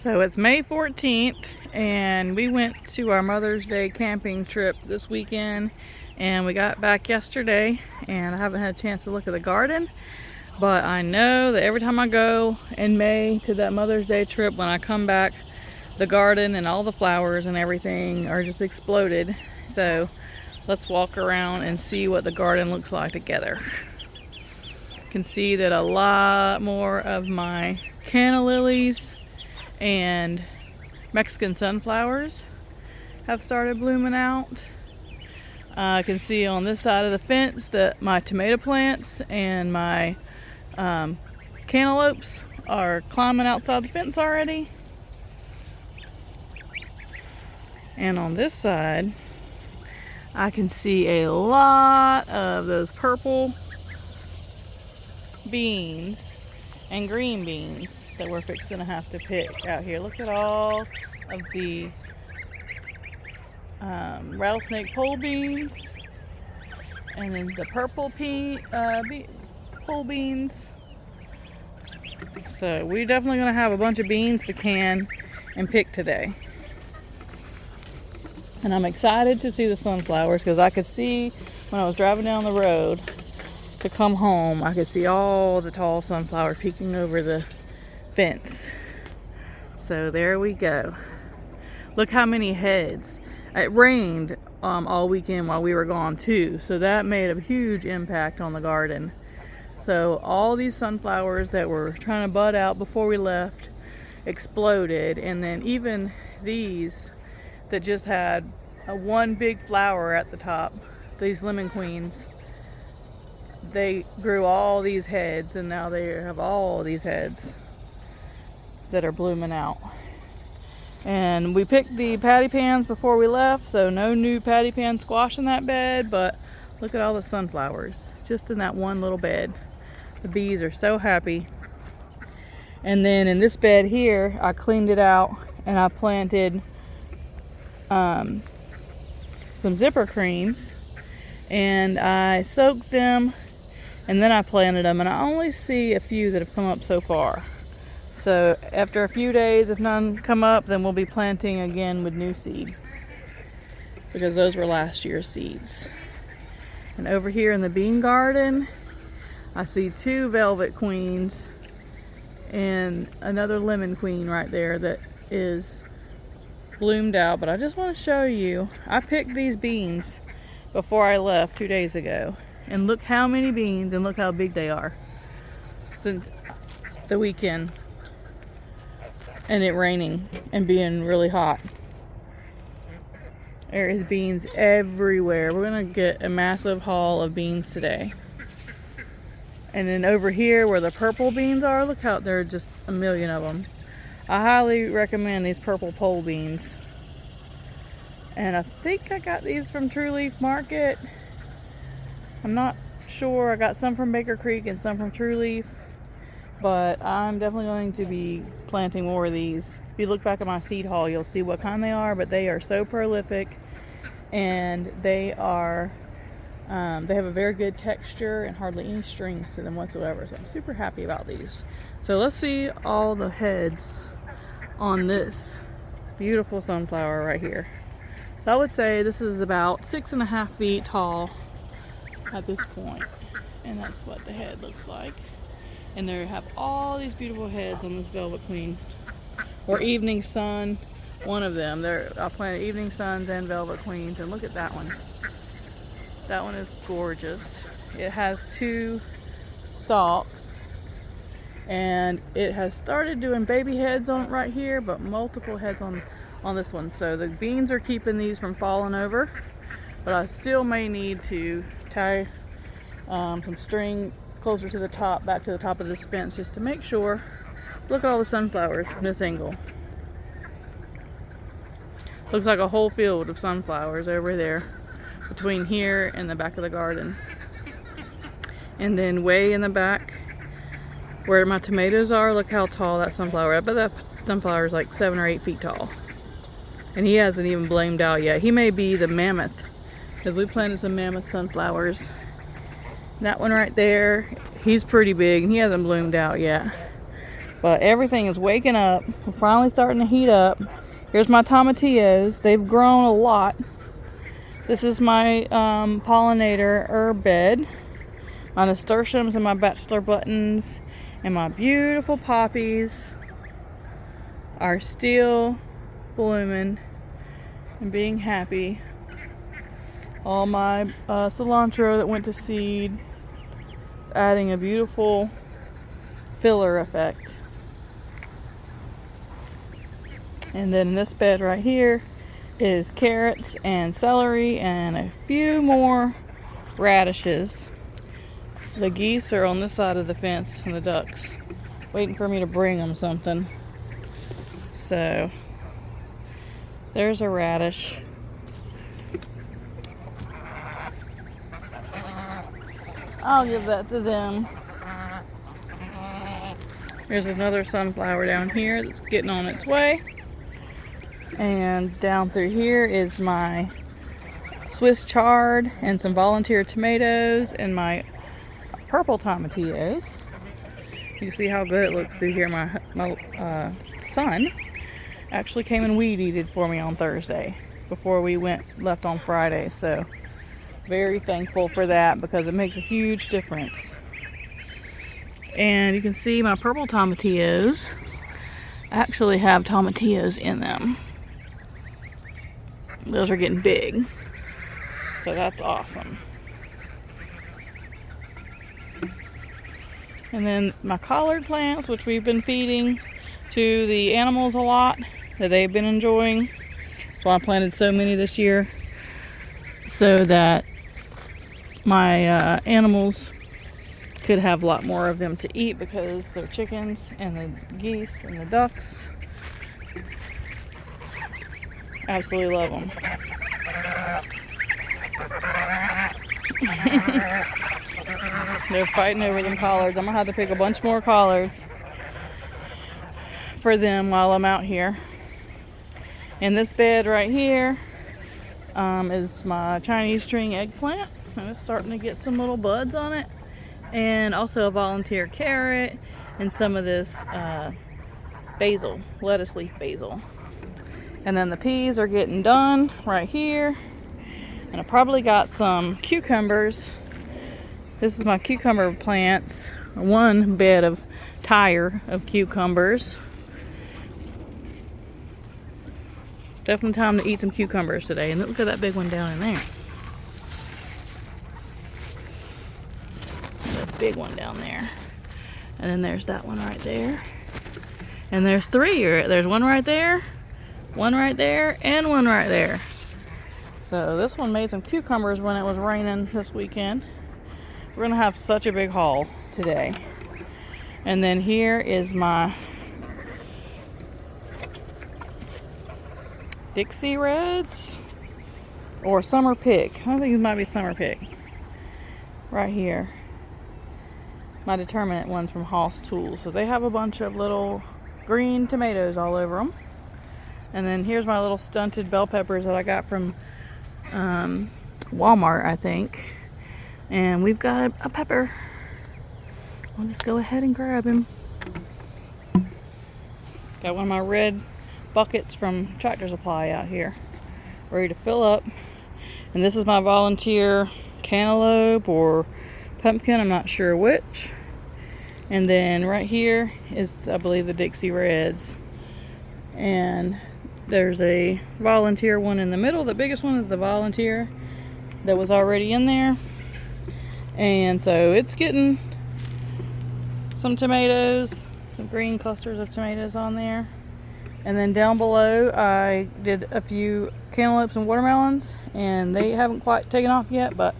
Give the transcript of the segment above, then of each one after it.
So it's May 14th and we went to our Mother's Day camping trip this weekend, and we got back yesterday, and I haven't had a chance to look at the garden, but I know that every time I go in May to that Mother's Day trip, when I come back, the garden and all the flowers and everything are just exploded. So let's walk around and see what the garden looks like together. You can see that a lot more of my canna lilies and Mexican sunflowers have started blooming out. I can see on this side of the fence that my tomato plants and my cantaloupes are climbing outside the fence already. And on this side, I can see a lot of those purple beans and green beans that we're fixing to have to pick out here. Look at all of the rattlesnake pole beans, and then the purple pole beans. So we're definitely going to have a bunch of beans to can and pick today. And I'm excited to see the sunflowers, because I could see when I was driving down the road to come home, I could see all the tall sunflowers peeking over the fence. So there we go. Look how many heads. It rained all weekend while we were gone too, so that made a huge impact on the garden. So all these sunflowers that were trying to bud out before we left exploded, and then even these that just had one big flower at the top, these lemon queens, they grew all these heads, and now they have all these heads that are blooming out. And we picked the patty pans before we left, so no new patty pan squash in that bed, but look at all the sunflowers just in that one little bed. The bees are so happy. And then in this bed here, I cleaned it out and I planted some zipper creams, and I soaked them and then I planted them, and I only see a few that have come up so far. So after a few days, if none come up, then we'll be planting again with new seed, because those were last year's seeds. And over here in the bean garden, I see two velvet queens and another lemon queen right there that is bloomed out. But I just want to show you, I picked these beans before I left 2 days ago, and look how many beans and look how big they are since the weekend and it raining and being really hot. There is beans everywhere. We're gonna get a massive haul of beans today. And then over here where the purple beans are, look how there are just a million of them. I highly recommend these purple pole beans. And I think I got these from True Leaf Market. I'm not sure. I got some from Baker Creek and some from True Leaf, but I'm definitely going to be planting more of these. If you look back at my seed haul, you'll see what kind they are, but they are so prolific, and they are they have a very good texture and hardly any strings to them whatsoever. So I'm super happy about these. So let's see all the heads on this beautiful sunflower right here. So I would say this is about 6.5 feet tall at this point, and that's what the head looks like. And they have all these beautiful heads on this velvet queen, or evening sun, one of them. I planted evening suns and velvet queens, and look at that one. That one is gorgeous. It has 2 stalks, and it has started doing baby heads on it right here, but multiple heads on this one. So the beans are keeping these from falling over, but I still may need to tie some string closer to the top, back to the top of this fence, just to make sure. Look at all the sunflowers from this angle. Looks like a whole field of sunflowers over there between here and the back of the garden. And then way in the back where my tomatoes are, look how tall that sunflower is. I bet that sunflower is like 7 or 8 feet tall. And he hasn't even bloomed out yet. He may be the mammoth, because we planted some mammoth sunflowers. That one right there, he's pretty big and he hasn't bloomed out yet. But everything is waking up. We're finally starting to heat up. Here's my tomatillos. They've grown a lot. This is my pollinator herb bed. My nasturtiums and my bachelor buttons and my beautiful poppies are still blooming and being happy. All my cilantro that went to seed, adding a beautiful filler effect. And then this bed right here is carrots and celery and a few more radishes. The geese are on this side of the fence and the ducks waiting for me to bring them something. So there's a radish. I'll give that to them. There's another sunflower down here that's getting on its way. And down through here is my Swiss chard and some volunteer tomatoes and my purple tomatillos. You can see how good it looks through here. My son actually came and weed eated for me on Thursday before we left on Friday. So very thankful for that because it makes a huge difference. And you can see my purple tomatillos actually have tomatillos in them. Those are getting big. So that's awesome. And then my collard plants, which we've been feeding to the animals a lot, that they've been enjoying. So I planted so many this year so that my animals could have a lot more of them to eat because they're chickens and the geese and the ducks absolutely love them. They're fighting over them collards. I'm gonna have to pick a bunch more collards for them while I'm out here. And this bed right here is my Chinese string eggplant, and it's starting to get some little buds on it, and also a volunteer carrot and some of this basil, lettuce leaf basil. And then the peas are getting done right here, and I probably got some cucumbers. This is my cucumber plants, one bed of tire of cucumbers. Definitely time to eat some cucumbers today. And look at that big one down in there. There's a big one down there. And then there's that one right there. And there's three. There's one right there, one right there, and one right there. So this one made some cucumbers when it was raining this weekend. We're gonna have such a big haul today. And then here is my Dixie Reds or Summer Pick. I think it might be Summer Pick. Right here. My determinate ones from Hoss Tools. So they have a bunch of little green tomatoes all over them. And then here's my little stunted bell peppers that I got from Walmart, I think. And we've got a pepper. I'll just go ahead and grab him. Got one of my red buckets from Tractor Supply out here, ready to fill up. And this is my volunteer cantaloupe or pumpkin, I'm not sure which. And then right here is, I believe, the Dixie Reds. And there's a volunteer one in the middle. The biggest one is the volunteer that was already in there. And so it's getting some tomatoes, some green clusters of tomatoes on there. And then down below I did a few cantaloupes and watermelons, and they haven't quite taken off yet, but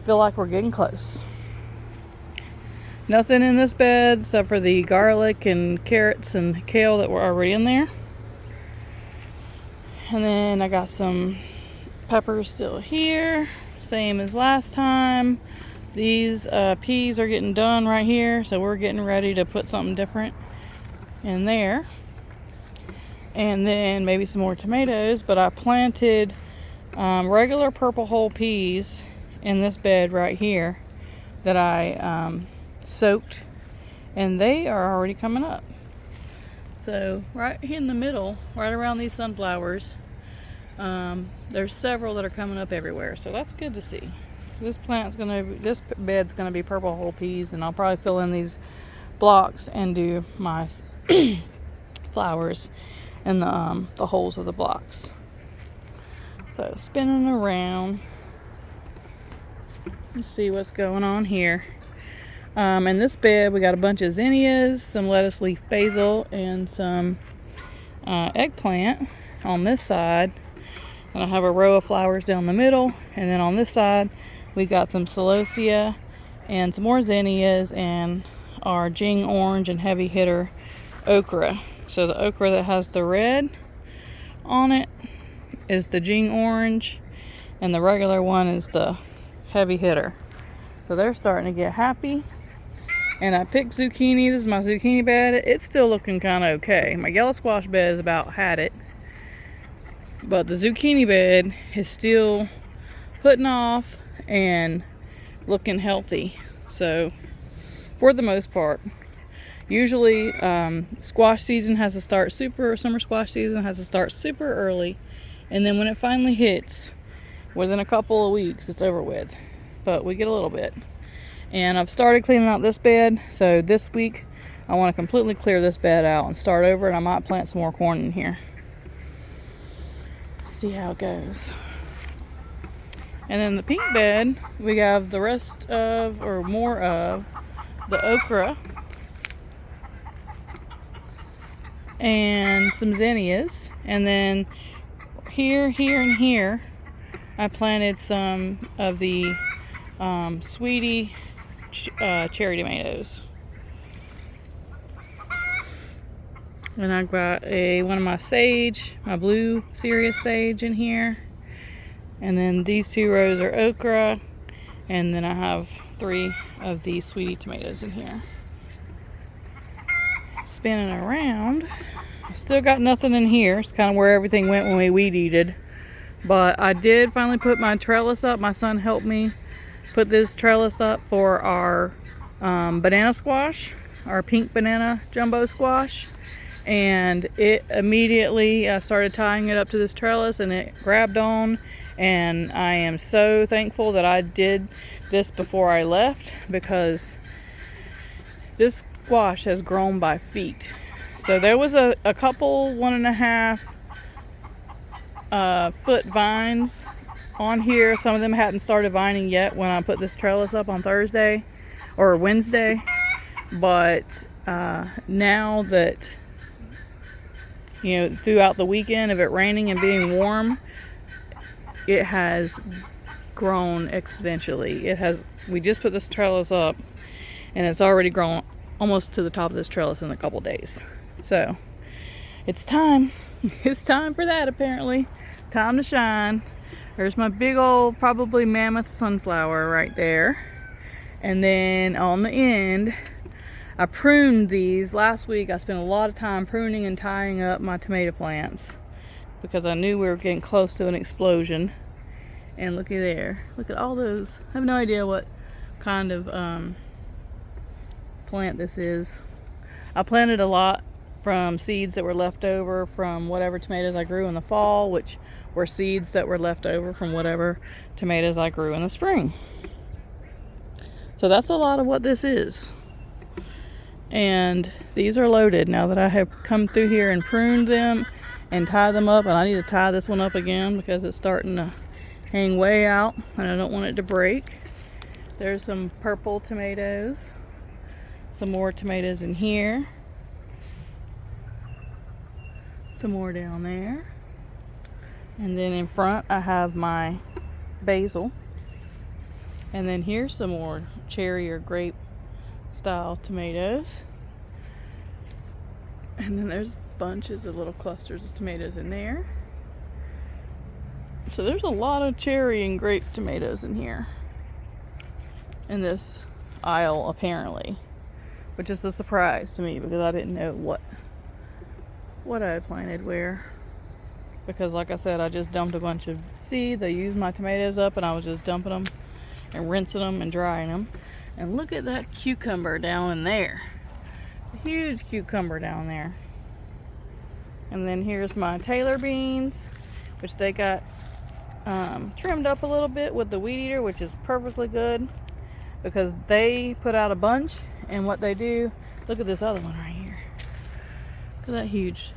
feel like we're getting close. Nothing in this bed except for the garlic and carrots and kale that were already in there. And then I got some peppers still here, same as last time. These peas are getting done right here, so we're getting ready to put something different in there. And then maybe some more tomatoes, but I planted regular purple whole peas in this bed right here that I soaked, and they are already coming up. So right here in the middle, right around these sunflowers, there's several that are coming up everywhere. So that's good to see. This bed's gonna be purple whole peas, and I'll probably fill in these blocks and do my flowers in the holes of the blocks. So spinning around. Let's see what's going on here. In this bed we got a bunch of zinnias, some lettuce leaf basil, and some eggplant on this side. And I have a row of flowers down the middle, and then on this side we got some celosia and some more zinnias and our Jing orange and heavy hitter okra. So the okra that has the red on it is the Jing orange, and the regular one is the heavy hitter. So they're starting to get happy. And I picked zucchini. This is my zucchini bed. It's still looking kind of okay. My yellow squash bed is about had it, but the zucchini bed is still putting off and looking healthy. So for the most part, usually squash season has to start summer squash season has to start super early, and then when it finally hits, within a couple of weeks, it's over with. But we get a little bit. And I've started cleaning out this bed, so this week I want to completely clear this bed out and start over, and I might plant some more corn in here. See how it goes. And then the pink bed, we have the rest of, or more of, the okra and some zinnias. And then here, and here, I planted some of the sweetie cherry tomatoes. And I've got one of my sage, my blue serious sage in here. And then these 2 rows are okra. And then I have 3 of these sweetie tomatoes in here. Spinning around. I've still got nothing in here. It's kind of where everything went when we weed eated. But I did finally put my trellis up. My son helped me put this trellis up for our banana squash, our pink banana jumbo squash. And it immediately started tying it up to this trellis, and it grabbed on. And I am so thankful that I did this before I left, because this squash has grown by feet. So there was a couple 1.5 foot vines on here. Some of them hadn't started vining yet when I put this trellis up on Thursday or Wednesday. But now that, throughout the weekend of it raining and being warm, it has grown exponentially. We just put this trellis up, and it's already grown almost to the top of this trellis in a couple days. So it's time. It's time for that, apparently. Time to shine. There's my big old, probably mammoth sunflower right there. And then on the end, I pruned these. Last week I spent a lot of time pruning and tying up my tomato plants, because I knew we were getting close to an explosion. And looky there. Look at all those. I have no idea what kind of plant this is. I planted a lot from seeds that were left over from whatever tomatoes I grew in the fall, which were seeds that were left over from whatever tomatoes I grew in the spring. So that's a lot of what this is. And these are loaded now that I have come through here and pruned them and tied them up. And I need to tie this one up again because it's starting to hang way out and I don't want it to break. There's some purple tomatoes. Some more tomatoes in here. Some more down there. And then in front I have my basil. And then here's some more cherry or grape style tomatoes. And then there's bunches of little clusters of tomatoes in there. So there's a lot of cherry and grape tomatoes in here. In this aisle, apparently. Which is a surprise to me because I didn't know what I had planted where. Because like I said, I just dumped a bunch of seeds. I used my tomatoes up and I was just dumping them and rinsing them and drying them. And look at that cucumber down in there. A huge cucumber down there. And then here's my Taylor beans, which they got trimmed up a little bit with the weed eater, which is perfectly good because they put out a bunch. And what they do, look at this other one right here. Look at that huge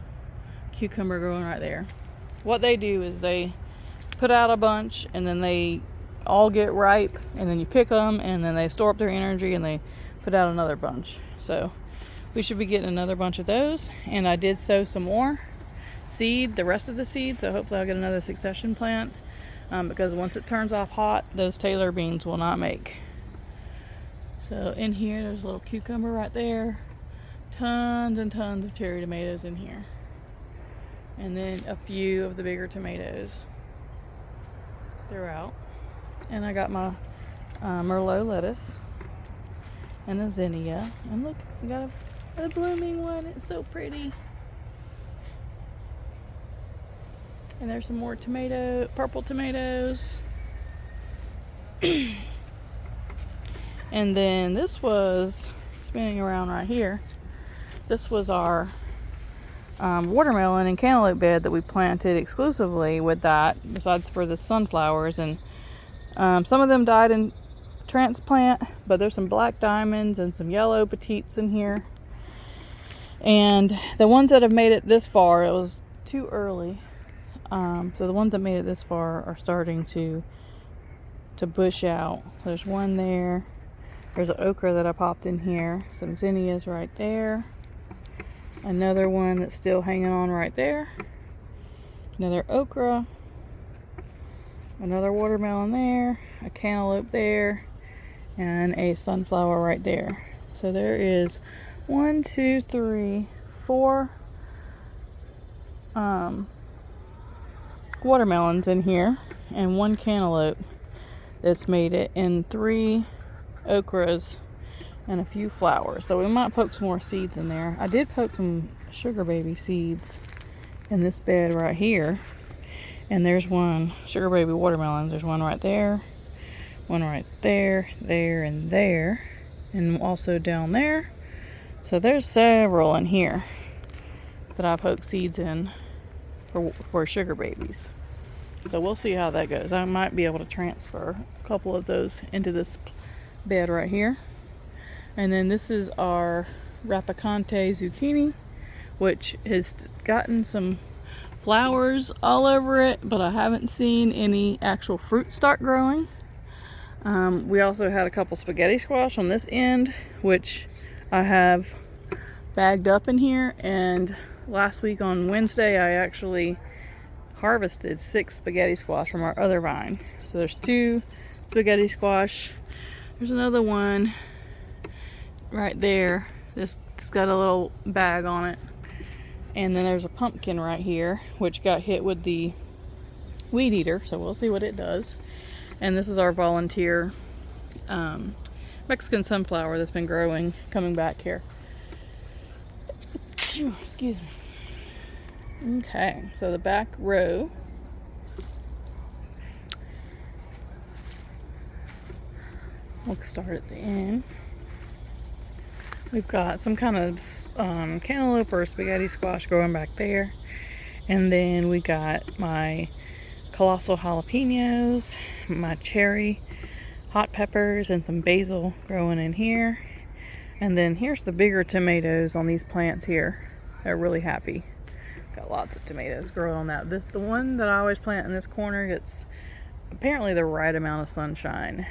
cucumber growing right there. What they do is they put out a bunch and then they all get ripe, and then you pick them and then they store up their energy and they put out another bunch. So we should be getting another bunch of those. And I did sow some more seed, the rest of the seed, so hopefully I'll get another succession plant, because once it turns off hot, those Taylor beans will not make. So in here, there's a little cucumber right there. Tons and tons of cherry tomatoes in here. And then a few of the bigger tomatoes throughout. And I got my Merlot lettuce and a zinnia. And look, I got a blooming one. It's so pretty. And there's some more purple tomatoes. And then this was spinning around right here. This was our watermelon and cantaloupe bed that we planted exclusively with that, besides for the sunflowers. And some of them died in transplant, but there's some black diamonds and some yellow petites in here. And the ones that have made it this far, it was too early. So the ones that made it this far are starting to bush out. There's one there. There's an okra that I popped in here. Some zinnias right there. Another one that's still hanging on right there. Another okra. Another watermelon there. A cantaloupe there. And a sunflower right there. So there is 1, 2, 3, 4 watermelons in here. And 1 cantaloupe that's made it. And 3 okras and a few flowers. So we might poke some more seeds in there. I did poke some sugar baby seeds in this bed right here. And there's one sugar baby watermelon. There's one right there. One right there, there, and there. And also down there. So there's several in here that I poked seeds in for sugar babies. So we'll see how that goes. I might be able to transfer a couple of those into this bed right here. And then this is our Rapicante zucchini, which has gotten some flowers all over it, but I haven't seen any actual fruit start growing. We also had a couple spaghetti squash on this end, which I have bagged up in here. And last week on Wednesday, I actually harvested 6 spaghetti squash from our other vine. So there's 2 spaghetti squash. There's another one right there. This has got a little bag on it. And then there's a pumpkin right here, which got hit with the weed eater. So we'll see what it does. And this is our volunteer Mexican sunflower that's been growing, coming back here. Excuse me. Okay, so the back row. We'll start at the end. We've got some kind of cantaloupe or spaghetti squash growing back there. And then we got my colossal jalapenos, my cherry hot peppers, and some basil growing in here. And then here's the bigger tomatoes on these plants here. They're really happy. Got lots of tomatoes growing on that. The one that I always plant in this corner gets apparently the right amount of sunshine,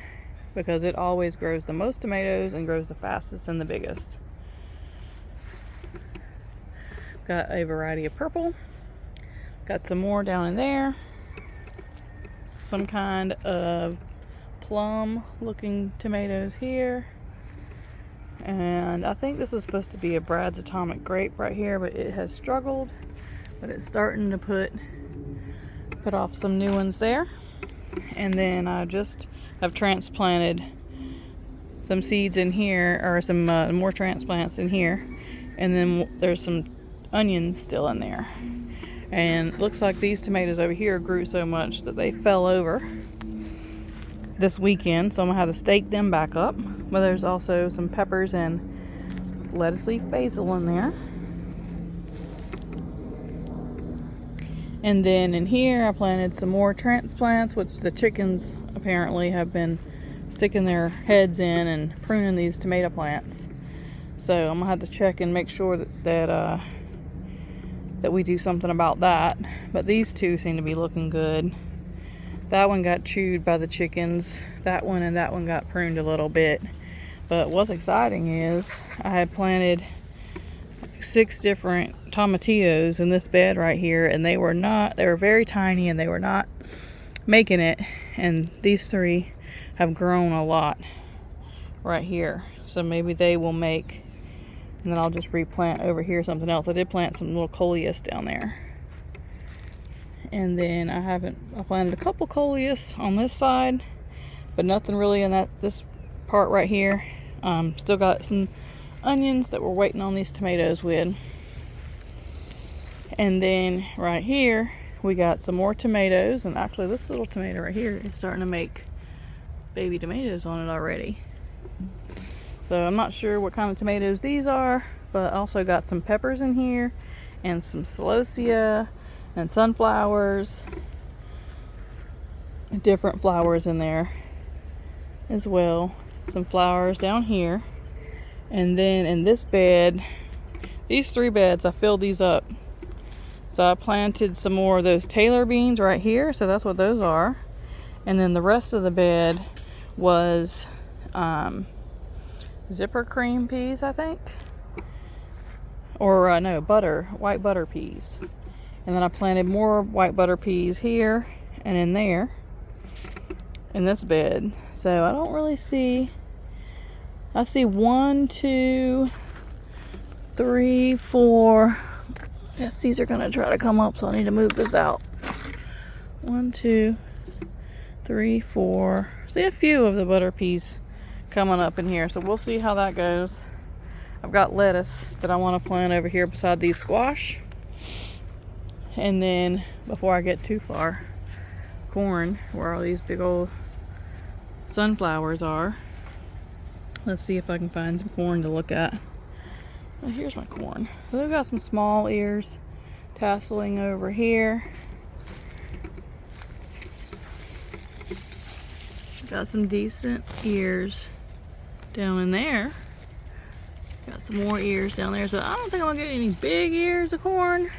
because it always grows the most tomatoes and grows the fastest and the biggest. Got a variety of purple. Got some more down in there. Some kind of plum looking tomatoes here. And I think this is supposed to be a Brad's Atomic Grape right here, but it has struggled. But it's starting to put off some new ones there. And then I just have transplanted some seeds in here, or some more transplants in here. And then there's some onions still in there. And it looks like these tomatoes over here grew so much that they fell over this weekend. So I'm going to have to stake them back up. But there's also some peppers and lettuce leaf basil in there. And then in here I planted some more transplants, which the chickens apparently have been sticking their heads in and pruning these tomato plants. So I'm gonna have to check and make sure that we do something about that. But these two seem to be looking good. That one got chewed by the chickens. That one and that one got pruned a little bit. But what's exciting is I had planted 6 different tomatillos in this bed right here, and they were very tiny and they were not making it. And these 3 have grown a lot right here. So maybe they will make, and then I'll just replant over here something else. I did plant some little coleus down there. And then I planted a couple coleus on this side, but nothing really in this part right here. Still got some onions that we're waiting on these tomatoes with. And then right here we got some more tomatoes, and actually this little tomato right here is starting to make baby tomatoes on it already. So I'm not sure what kind of tomatoes these are, but I also got some peppers in here and some celosia and sunflowers, different flowers in there as well. Some flowers down here. And then in this bed, these 3 beds, I filled these up. So I planted some more of those Taylor beans right here, so that's what those are. And then the rest of the bed was zipper cream peas, I think, or no, white butter peas. And then I planted more white butter peas here and in there in this bed. So I don't really see, I see 1, 2, 3, 4. Yes, these are gonna try to come up, so I need to move this out. 1, 2, 3, 4. See a few of the butter peas coming up in here, so we'll see how that goes. I've got lettuce that I want to plant over here beside these squash. And then before I get too far, corn, where all these big old sunflowers are. Let's see if I can find some corn to look at. Well, here's my corn. So they've got some small ears tasseling over here. Got some decent ears down in there. Got some more ears down there. So I don't think I'm gonna get any big ears of corn.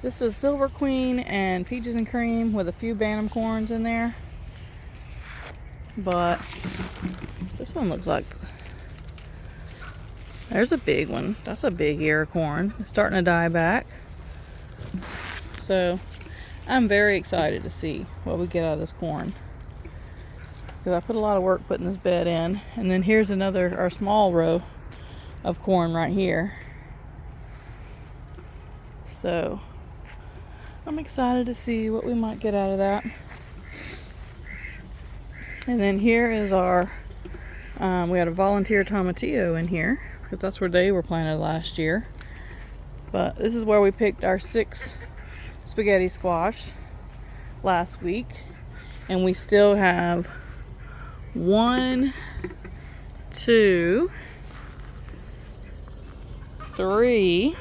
This is Silver Queen and Peaches and Cream with a few Bantam corns in there. But this one looks like, there's a big one. That's a big ear of corn. It's starting to die back. So I'm very excited to see what we get out of this corn, because I put a lot of work putting this bed in. And then here's our small row of corn right here. So I'm excited to see what we might get out of that. And then here is our, we had a volunteer tomatillo in here, because that's where they were planted last year. But this is where we picked our 6 spaghetti squash last week. And we still have 1, 2, 3.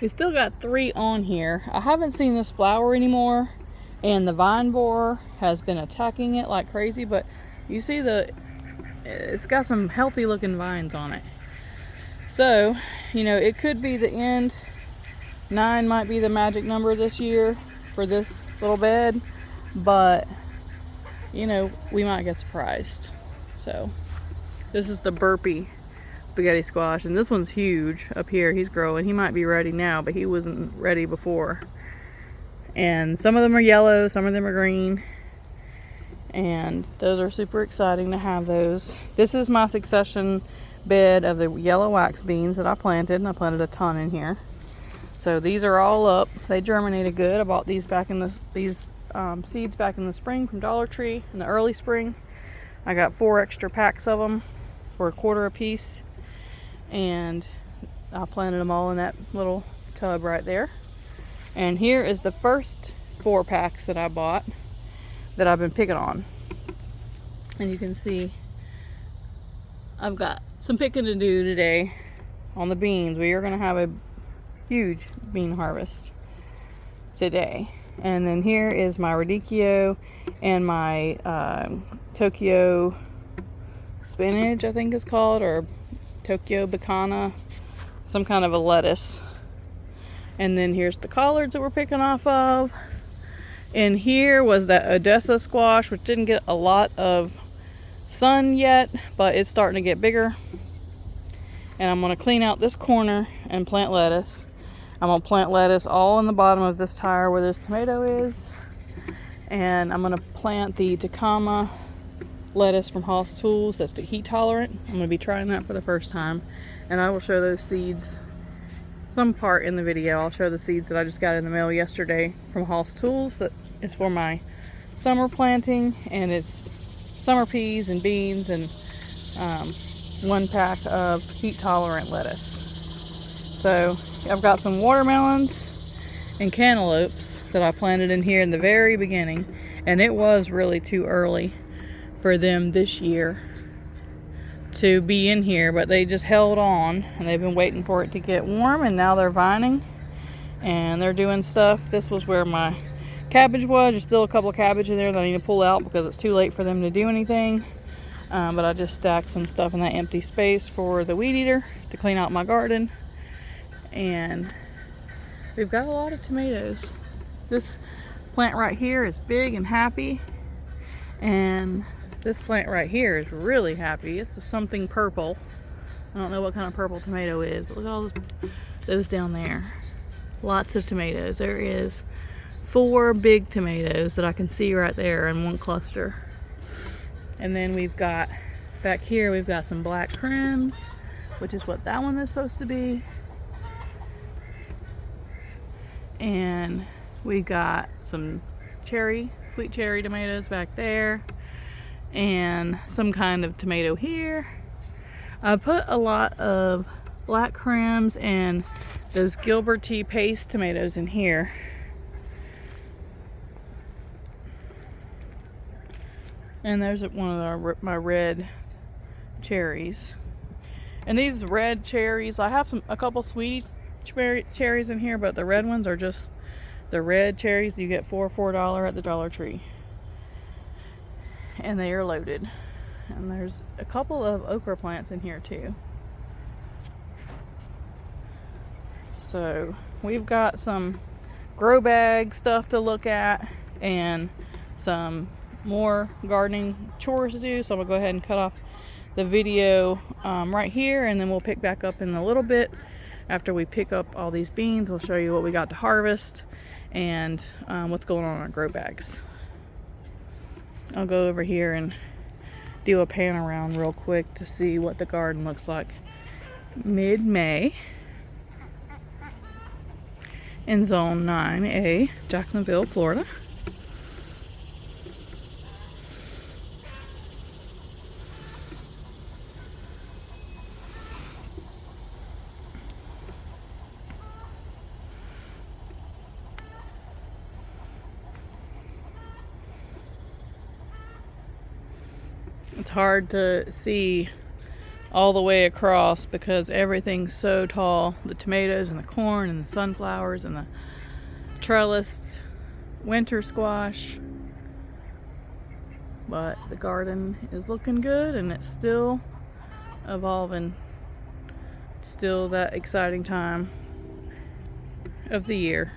We still got 3 on here. I haven't seen this flower anymore, and the vine borer has been attacking it like crazy, but you see it's got some healthy looking vines on it. So, you know, it could be the end. 9 might be the magic number this year for this little bed, but you know, we might get surprised. So this is the burpee spaghetti squash, and this one's huge up here. He's growing. He might be ready now, but he wasn't ready before. And some of them are yellow, some of them are green, and those are super exciting to have those. This is my succession bed of the yellow wax beans that I planted, and I planted a ton in here. So these are all up. They germinated good. I bought these seeds back in the spring from Dollar Tree in the early spring. I got 4 extra packs of them for $1 a piece, and I planted them all in that little tub right there. And here is the first 4 packs that I bought that I've been picking on. And you can see I've got some picking to do today on the beans. We are going to have a huge bean harvest today. And then here is my radicchio and my Tokyo spinach, I think it's called, or Tokyo bacana, some kind of a lettuce. And then here's the collards that we're picking off of. And here was that Odessa squash, which didn't get a lot of sun yet, but it's starting to get bigger. And I'm going to clean out this corner and plant lettuce. I'm going to plant lettuce all in the bottom of this tire where this tomato is. And I'm going to plant the Tacoma lettuce from Hoss Tools. That's the heat tolerant. I'm going to be trying that for the first time. And I will show those seeds some part in the video. I'll show the seeds that I just got in the mail yesterday from Hoss Tools. That is for my summer planting. And it's summer peas and beans and 1 pack of heat tolerant lettuce. So I've got some watermelons and cantaloupes that I planted in here in the very beginning, and it was really too early for them this year to be in here, but they just held on and they've been waiting for it to get warm, and now they're vining and they're doing stuff. This was where my cabbage was. There's still a couple of cabbage in there that I need to pull out because it's too late for them to do anything. But I just stacked some stuff in that empty space for the weed eater to clean out my garden. And we've got a lot of tomatoes. This plant right here is big and happy. And this plant right here is really happy. It's something purple. I don't know what kind of purple tomato is, but look at all those down there. Lots of tomatoes. There is 4 big tomatoes that I can see right there in one cluster. And then we've got, back here, we've got some black crims, which is what that one is supposed to be. And we got some sweet cherry tomatoes back there. And some kind of tomato here. I put a lot of black crims and those Gilbert Tea paste tomatoes in here. And there's one of my red cherries. And these red cherries, I have a couple sweet cherries in here, but the red ones are just the red cherries you get for $4 at the Dollar Tree. And they are loaded. And there's a couple of okra plants in here too. So we've got some grow bag stuff to look at and some more gardening chores to do. So I'm gonna go ahead and cut off the video right here, and then we'll pick back up in a little bit. After we pick up all these beans, we'll show you what we got to harvest and what's going on in our grow bags. I'll go over here and do a pan around real quick to see what the garden looks like mid-May in Zone 9A, Jacksonville, Florida. It's hard to see all the way across because everything's so tall. The tomatoes and the corn and the sunflowers and the trellis winter squash. But the garden is looking good and it's still evolving. Still that exciting time of the year.